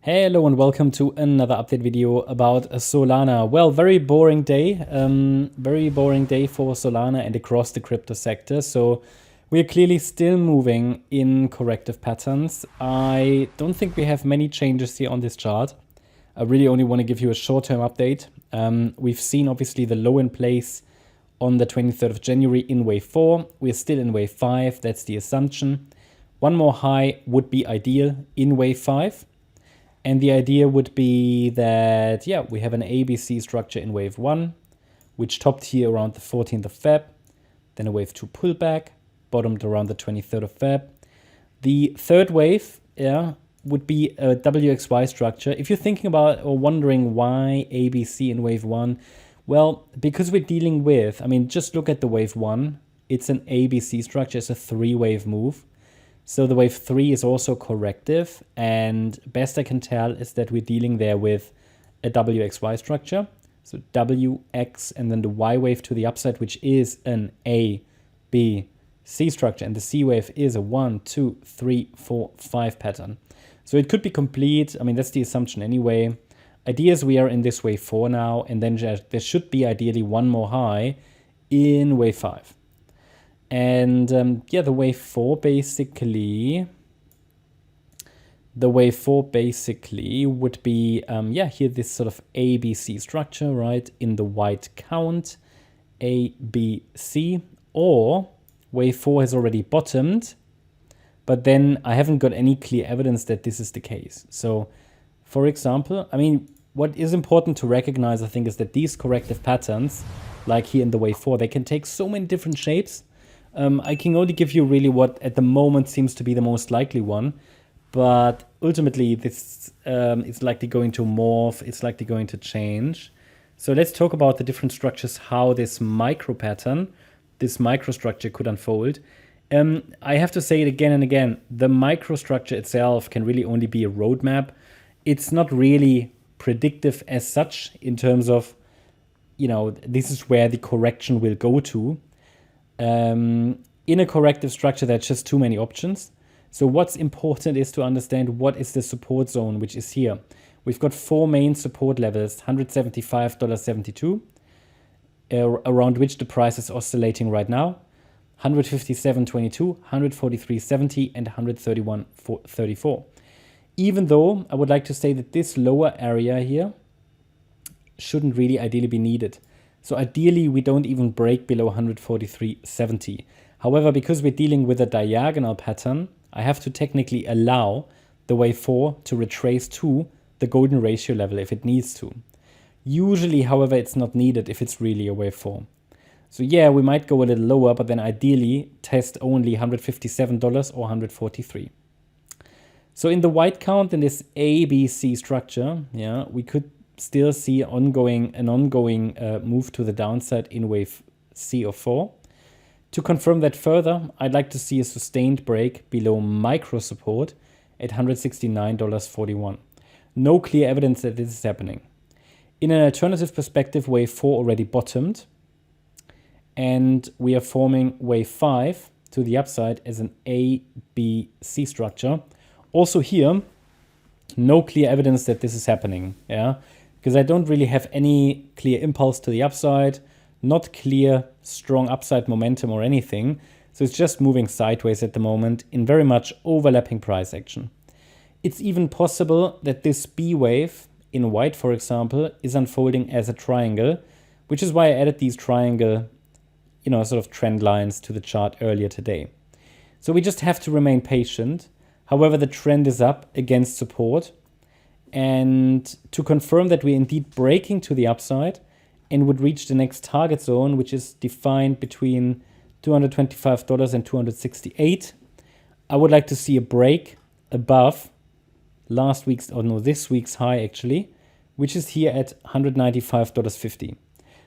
Hello and welcome to another update video about Solana. Well, very boring day. Very boring day for Solana and across the crypto sector. So we are clearly still moving in corrective patterns. I don't think we have many changes here on this chart. I really only want to give you a short-term update. We've seen obviously the low in place on the 23rd of January in wave 4. We're still in wave 5. That's the assumption. One more high would be ideal in wave 5. And the idea would be that, yeah, we have an ABC structure in wave 1, which topped here around the 14th of Feb. Then a wave 2 pullback, bottomed around the 23rd of Feb. The third wave, would be a WXY structure. If you're thinking about or wondering why ABC in wave 1, well, because we're dealing with, just look at the wave 1. It's an ABC structure. It's a 3-wave move. So the wave 3 is also corrective, and best I can tell is that we're dealing there with a WXY structure. So WX and then the Y wave to the upside, which is an A, B, C structure. And the C wave is a 1, 2, 3, 4, 5 pattern. So it could be complete. That's the assumption anyway. Idea is we are in this wave 4 now, and then there should be ideally one more high in wave 5. And the wave 4 basically, would be, here this sort of ABC structure, right, in the white count, ABC, or wave 4 has already bottomed, but then I haven't got any clear evidence that this is the case. So, for example, what is important to recognize, I think, is that these corrective patterns, like here in the wave 4, they can take so many different shapes. I can only give you really what at the moment seems to be the most likely one, but ultimately this is likely going to morph, it's likely going to change. So let's talk about the different structures, how this micro pattern, this microstructure could unfold. I have to say it again and again, the microstructure itself can really only be a roadmap. It's not really predictive as such in terms of, this is where the correction will go to. In a corrective structure, there's just too many options. So what's important is to understand what is the support zone, which is here. We've got 4 main support levels, $175.72, around which the price is oscillating right now, $157.22, $143.70, and $131.34. Even though I would like to say that this lower area here shouldn't really ideally be needed. So ideally, we don't even break below 143.70. However, because we're dealing with a diagonal pattern, I have to technically allow the wave 4 to retrace to the golden ratio level if it needs to. Usually, however, it's not needed if it's really a wave 4. So yeah, we might go a little lower, but then ideally test only $157 or $143. So in the white count, in this ABC structure, we could still see an ongoing move to the downside in wave C or 4. To confirm that further, I'd like to see a sustained break below micro support at $169.41. No clear evidence that this is happening. In an alternative perspective, wave 4 already bottomed, and we are forming wave 5 to the upside as an ABC structure. Also here, no clear evidence that this is happening, because I don't really have any clear impulse to the upside, not clear strong upside momentum or anything. So it's just moving sideways at the moment in very much overlapping price action. It's even possible that this B wave in white, for example, is unfolding as a triangle, which is why I added these triangle, sort of trend lines to the chart earlier today. So we just have to remain patient. However, the trend is up against support. And to confirm that we're indeed breaking to the upside and would reach the next target zone, which is defined between $225 and $268, I would like to see a break above this week's high actually, which is here at $195.50.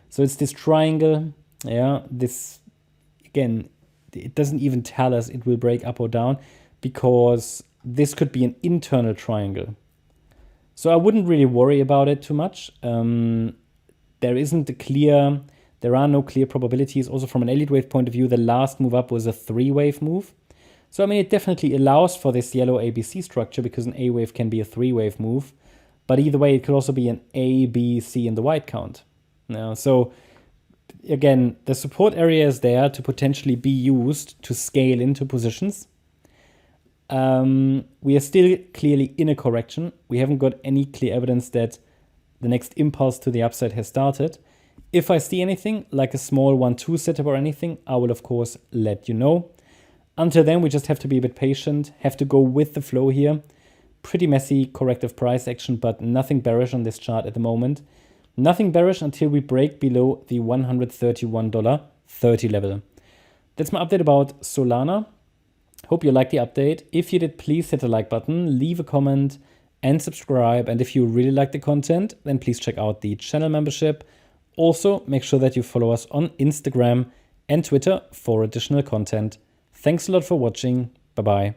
So it's this triangle, this, again, it doesn't even tell us it will break up or down because this could be an internal triangle. So I wouldn't really worry about it too much. There are no clear probabilities. Also from an Elliott wave point of view, the last move up was a 3-wave move. So, I mean, it definitely allows for this yellow ABC structure because an A wave can be a 3-wave move. But either way, it could also be an A, B, C in the white count. Now, so again, the support area is there to potentially be used to scale into positions. We are still clearly in a correction. We haven't got any clear evidence that the next impulse to the upside has started. If I see anything like a small 1-2 setup or anything, I will of course let you know. Until then, we just have to be a bit patient, have to go with the flow here. Pretty messy corrective price action, but nothing bearish on this chart at the moment. Nothing bearish until we break below the $131.30 level. That's my update about Solana. Hope you liked the update. If you did, please hit the like button, leave a comment and subscribe. And if you really like the content, then please check out the channel membership. Also, make sure that you follow us on Instagram and Twitter for additional content. Thanks a lot for watching. Bye-bye.